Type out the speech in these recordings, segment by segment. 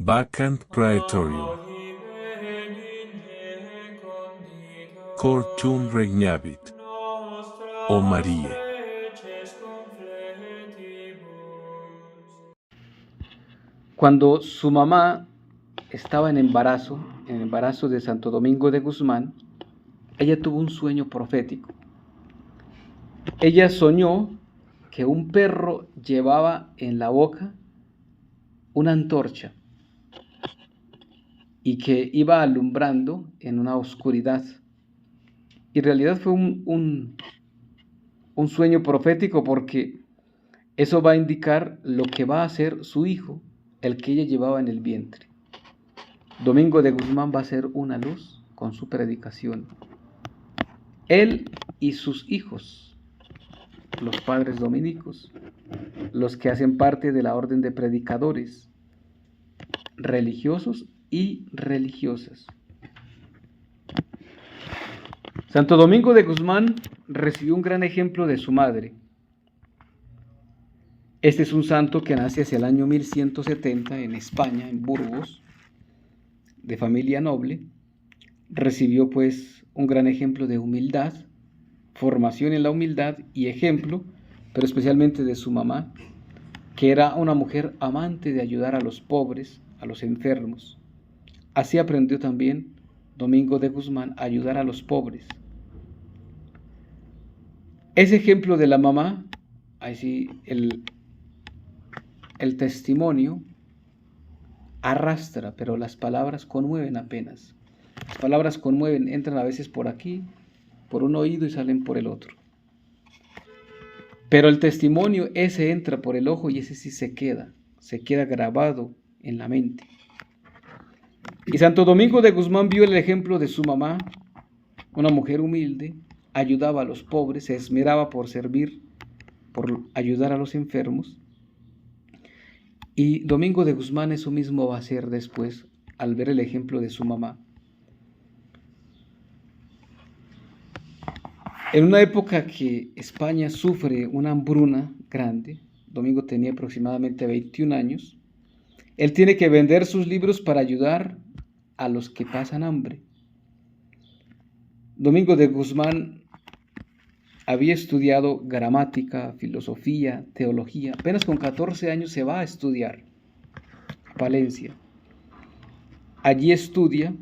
Vacant praetorium. Cor tuum regnavit. O Marie. Cuando su mamá estaba en el embarazo de Santo Domingo de Guzmán, ella tuvo un sueño profético. Ella soñó que un perro llevaba en la boca una antorcha y que iba alumbrando en una oscuridad. Y en realidad fue un sueño profético, porque eso va a indicar lo que va a hacer su hijo, el que ella llevaba en el vientre. Domingo de Guzmán va a ser una luz con su predicación. Él y sus hijos, los padres dominicos, los que hacen parte de la orden de predicadores, religiosos y religiosas. Santo Domingo de Guzmán recibió un gran ejemplo de su madre. Este es un santo que nace hacia el año 1170 en España, en Burgos, de familia noble. Recibió pues un gran ejemplo de humildad, formación en la humildad y ejemplo, pero especialmente de su mamá, que era una mujer amante de ayudar a los pobres, a los enfermos. Así aprendió también Domingo de Guzmán a ayudar a los pobres. Ese ejemplo de la mamá, así el testimonio arrastra, pero las palabras conmueven apenas. Las palabras conmueven, entran a veces por aquí, por un oído, y salen por el otro. Pero el testimonio, ese entra por el ojo y ese sí se queda grabado en la mente. Y Santo Domingo de Guzmán vio el ejemplo de su mamá, una mujer humilde, ayudaba a los pobres, se esmeraba por servir, por ayudar a los enfermos. Y Domingo de Guzmán eso mismo va a hacer después, al ver el ejemplo de su mamá. En una época que España sufre una hambruna grande, Domingo tenía aproximadamente 21 años, él tiene que vender sus libros para ayudar a los que pasan hambre. Domingo de Guzmán había estudiado gramática, filosofía, teología. Apenas con 14 años se va a estudiar a Palencia. Allí estudia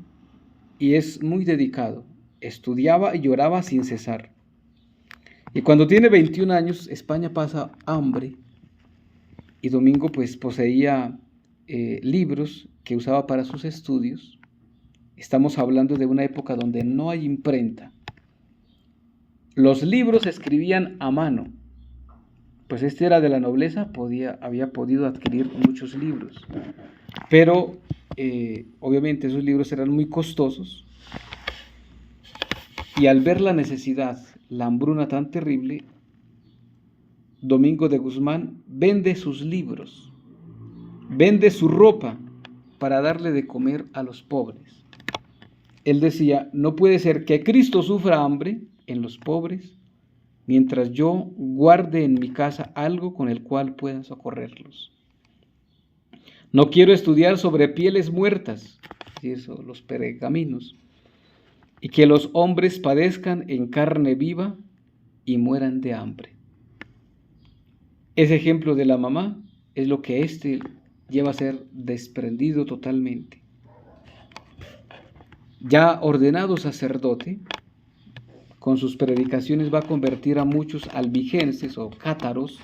y es muy dedicado. Estudiaba y lloraba sin cesar. Y cuando tiene 21 años, España pasa hambre y Domingo pues poseía libros que usaba para sus estudios. Estamos hablando de una época donde no hay imprenta. Los libros se escribían a mano, pues este era de la nobleza, había podido adquirir muchos libros, pero obviamente esos libros eran muy costosos, y al ver la necesidad, la hambruna tan terrible, Domingo de Guzmán vende sus libros, vende su ropa para darle de comer a los pobres. Él decía: no puede ser que Cristo sufra hambre en los pobres, mientras yo guarde en mi casa algo con el cual pueda socorrerlos. No quiero estudiar sobre pieles muertas, eso, los pergaminos, y que los hombres padezcan en carne viva y mueran de hambre. Ese ejemplo de la mamá es lo que éste lleva a ser desprendido totalmente. Ya ordenado sacerdote, con sus predicaciones va a convertir a muchos albigenses o cátaros,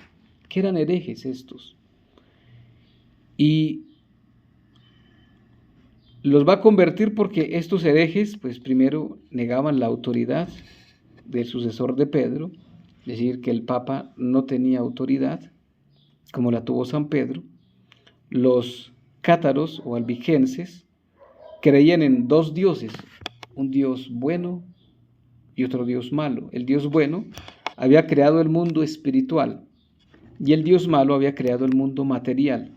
que eran herejes estos, y los va a convertir porque estos herejes, pues primero negaban la autoridad del sucesor de Pedro, es decir, que el Papa no tenía autoridad como la tuvo San Pedro. Los cátaros o albigenses creían en dos dioses, un Dios bueno y otro Dios malo. El Dios bueno había creado el mundo espiritual y el Dios malo había creado el mundo material.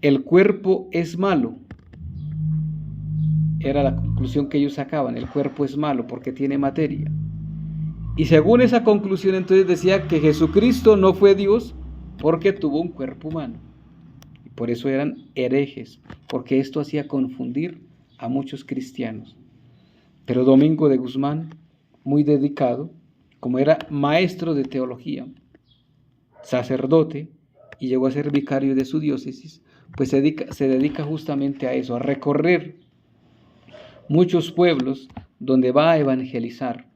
El cuerpo es malo, era la conclusión que ellos sacaban. El cuerpo es malo porque tiene materia. Y según esa conclusión, entonces decía que Jesucristo no fue Dios porque tuvo un cuerpo humano. Por eso eran herejes, porque esto hacía confundir a muchos cristianos. Pero Domingo de Guzmán, muy dedicado, como era maestro de teología, sacerdote, y llegó a ser vicario de su diócesis, pues se dedica justamente a eso, a recorrer muchos pueblos donde va a evangelizar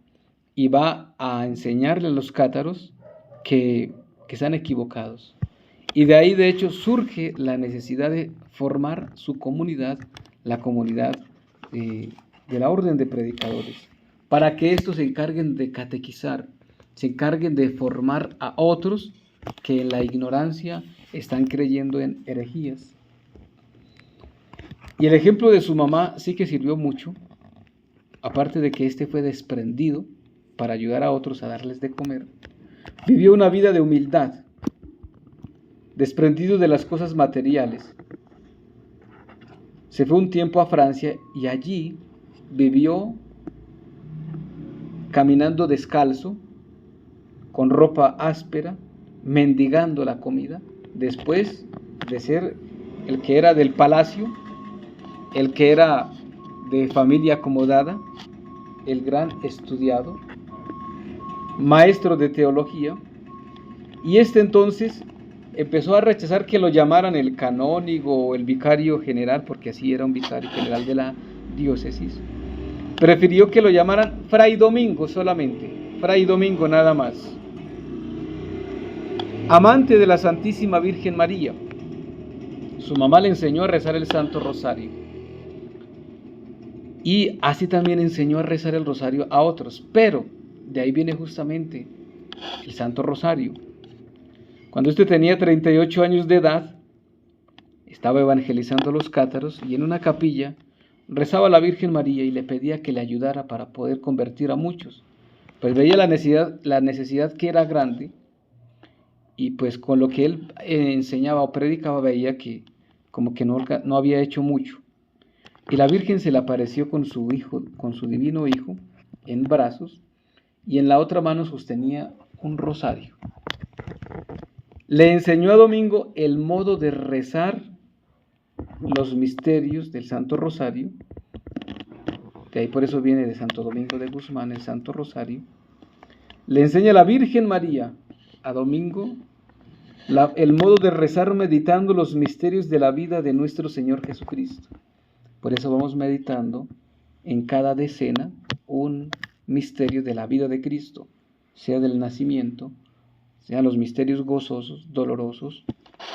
y va a enseñarle a los cátaros que están equivocados. Y de ahí, de hecho, surge la necesidad de formar su comunidad, la comunidad de la orden de predicadores, para que estos se encarguen de catequizar, se encarguen de formar a otros que en la ignorancia están creyendo en herejías. Y el ejemplo de su mamá sí que sirvió mucho, aparte de que éste fue desprendido para ayudar a otros a darles de comer. Vivió una vida de humildad, desprendido de las cosas materiales. Se fue un tiempo a Francia y allí vivió caminando descalzo, con ropa áspera, mendigando la comida, después de ser el que era del palacio, el que era de familia acomodada, el gran estudiado, maestro de teología, y entonces empezó a rechazar que lo llamaran el canónigo o el vicario general, porque así era un vicario general de la diócesis. Prefirió que lo llamaran Fray Domingo solamente, Fray Domingo nada más. Amante de la Santísima Virgen María, su mamá le enseñó a rezar el Santo Rosario. Y así también enseñó a rezar el rosario a otros, pero de ahí viene justamente el Santo Rosario. Cuando tenía 38 años de edad, estaba evangelizando a los cátaros y en una capilla rezaba a la Virgen María y le pedía que le ayudara para poder convertir a muchos. Pues veía la necesidad que era grande y pues con lo que él enseñaba o predicaba veía que como que no había hecho mucho. Y la Virgen se le apareció con su hijo, con su divino hijo, en brazos, y en la otra mano sostenía un rosario. Le enseñó a Domingo el modo de rezar los misterios del Santo Rosario, de ahí por eso viene de Santo Domingo de Guzmán, el Santo Rosario. Le enseña a la Virgen María, a Domingo, el modo de rezar meditando los misterios de la vida de nuestro Señor Jesucristo. Por eso vamos meditando en cada decena un misterio de la vida de Cristo, sea del nacimiento, sean los misterios gozosos, dolorosos,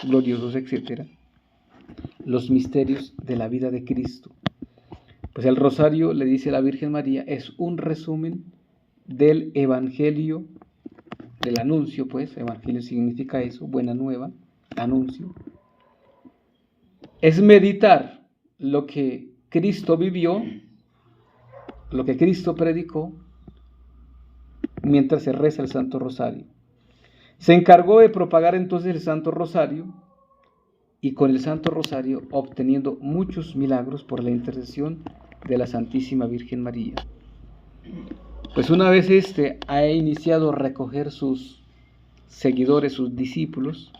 gloriosos, etc. Los misterios de la vida de Cristo. Pues el rosario, le dice la Virgen María, es un resumen del Evangelio, del anuncio, pues, Evangelio significa eso, buena nueva, anuncio. Es meditar lo que Cristo vivió, lo que Cristo predicó, mientras se reza el Santo Rosario. Se encargó de propagar entonces el Santo Rosario y con el Santo Rosario obteniendo muchos milagros por la intercesión de la Santísima Virgen María. Pues una vez ha iniciado a recoger sus seguidores, sus discípulos,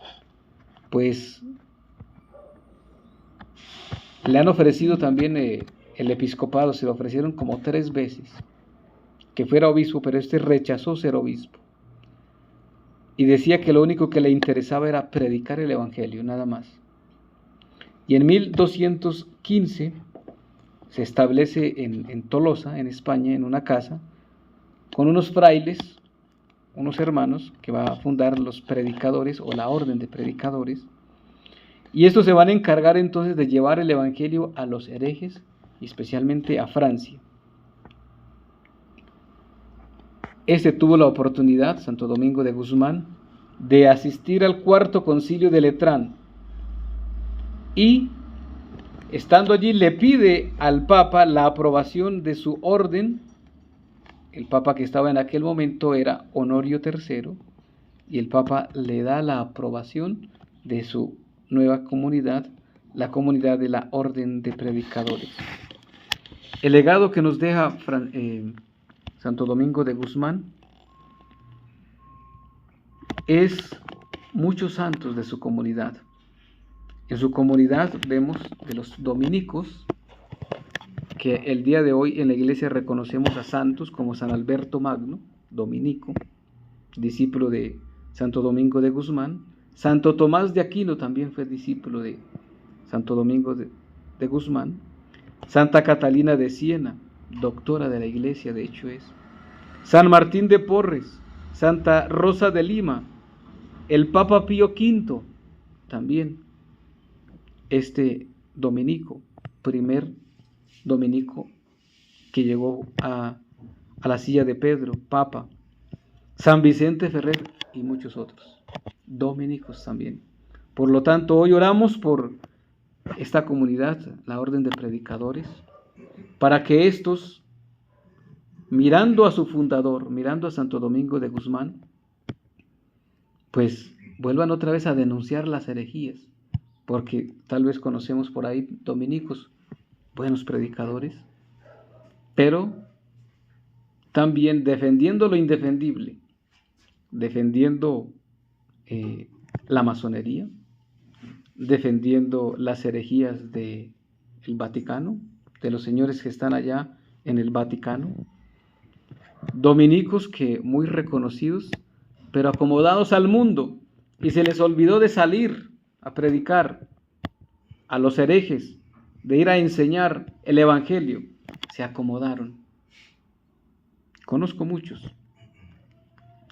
pues le han ofrecido también el episcopado, se lo ofrecieron como 3 veces, que fuera obispo, pero rechazó ser obispo. Y decía que lo único que le interesaba era predicar el Evangelio, nada más. Y en 1215 se establece en Tolosa, en España, en una casa, con unos frailes, unos hermanos, que va a fundar los predicadores o la orden de predicadores. Y estos se van a encargar entonces de llevar el Evangelio a los herejes, y especialmente a Francia. Tuvo la oportunidad, Santo Domingo de Guzmán, de asistir al 4º concilio de Letrán. Y, estando allí, le pide al Papa la aprobación de su orden. El Papa que estaba en aquel momento era Honorio III, y el Papa le da la aprobación de su nueva comunidad, la comunidad de la Orden de Predicadores. El legado que nos deja Santo Domingo de Guzmán es muchos santos de su comunidad. En su comunidad vemos de los dominicos, que el día de hoy en la iglesia reconocemos a santos como San Alberto Magno, dominico, discípulo de Santo Domingo de Guzmán. Santo Tomás de Aquino también fue discípulo de Santo Domingo de Guzmán. Santa Catalina de Siena, doctora de la iglesia, de hecho es. San Martín de Porres, Santa Rosa de Lima, el Papa Pío V, también dominico, primer dominico que llegó a la silla de Pedro, Papa. San Vicente Ferrer y muchos otros, dominicos también. Por lo tanto, hoy oramos por esta comunidad, la Orden de Predicadores, para que estos, mirando a su fundador, mirando a Santo Domingo de Guzmán, pues vuelvan otra vez a denunciar las herejías, porque tal vez conocemos por ahí dominicos, buenos predicadores, pero también defendiendo lo indefendible, defendiendo la masonería, defendiendo las herejías del Vaticano, de los señores que están allá en el Vaticano, dominicos que muy reconocidos, pero acomodados al mundo, y se les olvidó de salir a predicar a los herejes, de ir a enseñar el Evangelio, se acomodaron. Conozco muchos,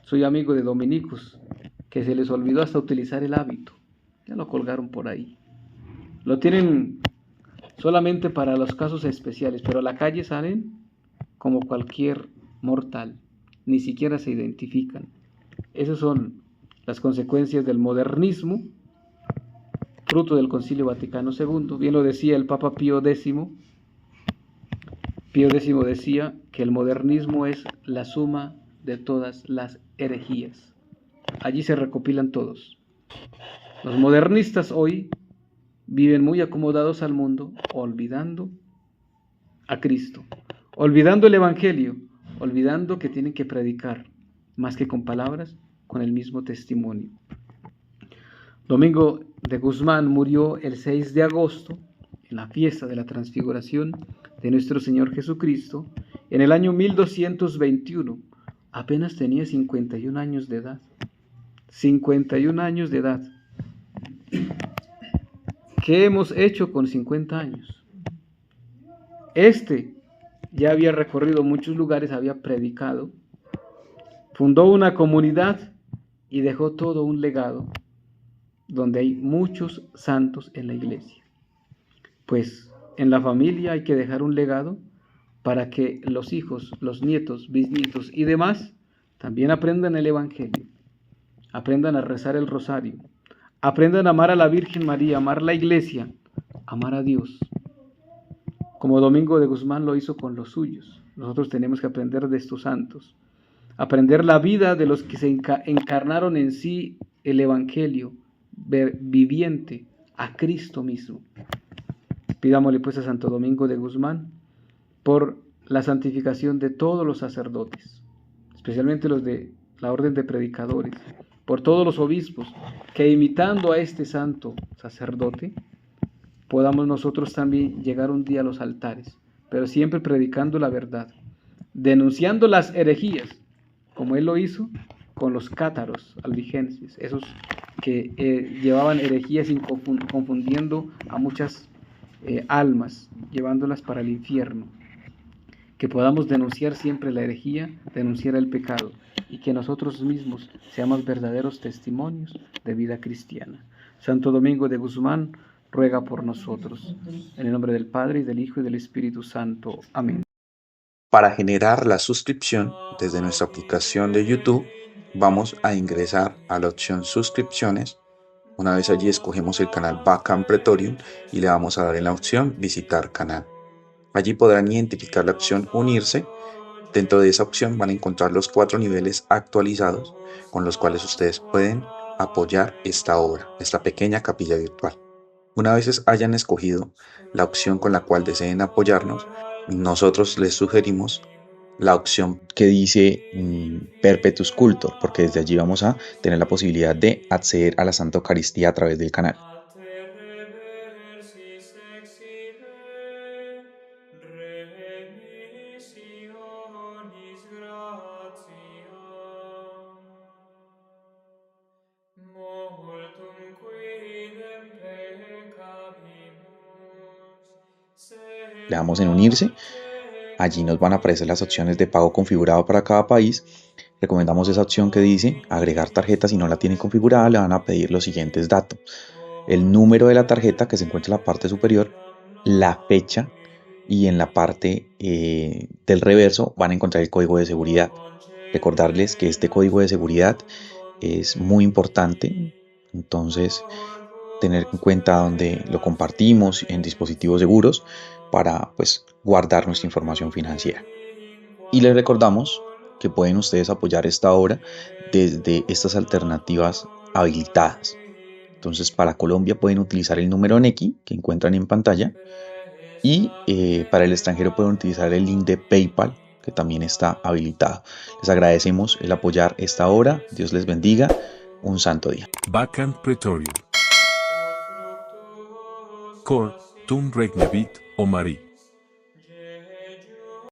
soy amigo de dominicos, que se les olvidó hasta utilizar el hábito, ya lo colgaron por ahí, lo tienen solamente para los casos especiales, pero a la calle salen como cualquier mortal, ni siquiera se identifican. Esas son las consecuencias del modernismo, fruto del Concilio Vaticano II. Bien lo decía el Papa Pío X. Pío X decía que el modernismo es la suma de todas las herejías. Allí se recopilan todos. Los modernistas hoy viven muy acomodados al mundo, olvidando a Cristo, olvidando el Evangelio, olvidando que tienen que predicar, más que con palabras, con el mismo testimonio. Domingo de Guzmán murió el 6 de agosto, en la fiesta de la transfiguración de nuestro Señor Jesucristo, en el año 1221. Apenas tenía 51 años de edad. 51 años de edad. ¿Qué hemos hecho con 50 años? Ya había recorrido muchos lugares, había predicado, fundó una comunidad y dejó todo un legado donde hay muchos santos en la iglesia. Pues en la familia hay que dejar un legado para que los hijos, los nietos, bisnietos y demás también aprendan el Evangelio, aprendan a rezar el rosario, aprendan a amar a la Virgen María, amar la iglesia, amar a Dios, como Domingo de Guzmán lo hizo con los suyos. Nosotros tenemos que aprender de estos santos, aprender la vida de los que se encarnaron en sí el Evangelio viviente, a Cristo mismo. Pidámosle pues a Santo Domingo de Guzmán por la santificación de todos los sacerdotes, especialmente los de la Orden de Predicadores, por todos los obispos, que imitando a este santo sacerdote, podamos nosotros también llegar un día a los altares, pero siempre predicando la verdad, denunciando las herejías, como él lo hizo con los cátaros albigenses, esos que llevaban herejías y confundiendo a muchas almas, llevándolas para el infierno. Que podamos denunciar siempre la herejía, denunciar el pecado, y que nosotros mismos seamos verdaderos testimonios de vida cristiana. Santo Domingo de Guzmán, ruega por nosotros. En el nombre del Padre, y del Hijo, y del Espíritu Santo. Amén. Para generar la suscripción desde nuestra aplicación de YouTube, vamos a ingresar a la opción suscripciones. Una vez allí escogemos el canal Bacam Pretorium y le vamos a dar en la opción visitar canal. Allí podrán identificar la opción unirse. Dentro de esa opción van a encontrar los 4 niveles actualizados con los cuales ustedes pueden apoyar esta obra, esta pequeña capilla virtual. Una vez hayan escogido la opción con la cual deseen apoyarnos, nosotros les sugerimos la opción que dice Perpetus Cultor, porque desde allí vamos a tener la posibilidad de acceder a la Santa Eucaristía a través del canal. Le damos en unirse. Allí nos van a aparecer las opciones de pago configurado para cada país. Recomendamos esa opción que dice agregar tarjeta. Si no la tienen configurada, le van a pedir los siguientes datos: el número de la tarjeta, que se encuentra en la parte superior, la fecha, y en la parte del reverso van a encontrar el código de seguridad. Recordarles que este código de seguridad es muy importante, entonces tener en cuenta dónde lo compartimos en dispositivos seguros para pues guardar nuestra información financiera. Y les recordamos que pueden ustedes apoyar esta obra desde estas alternativas habilitadas. Entonces, para Colombia pueden utilizar el número Nequi que encuentran en pantalla, y para el extranjero pueden utilizar el link de PayPal, que también está habilitado. Les agradecemos el apoyar esta obra. Dios les bendiga. Un santo día. Vacant Praetorium. Cor tum regnavit, o Marie.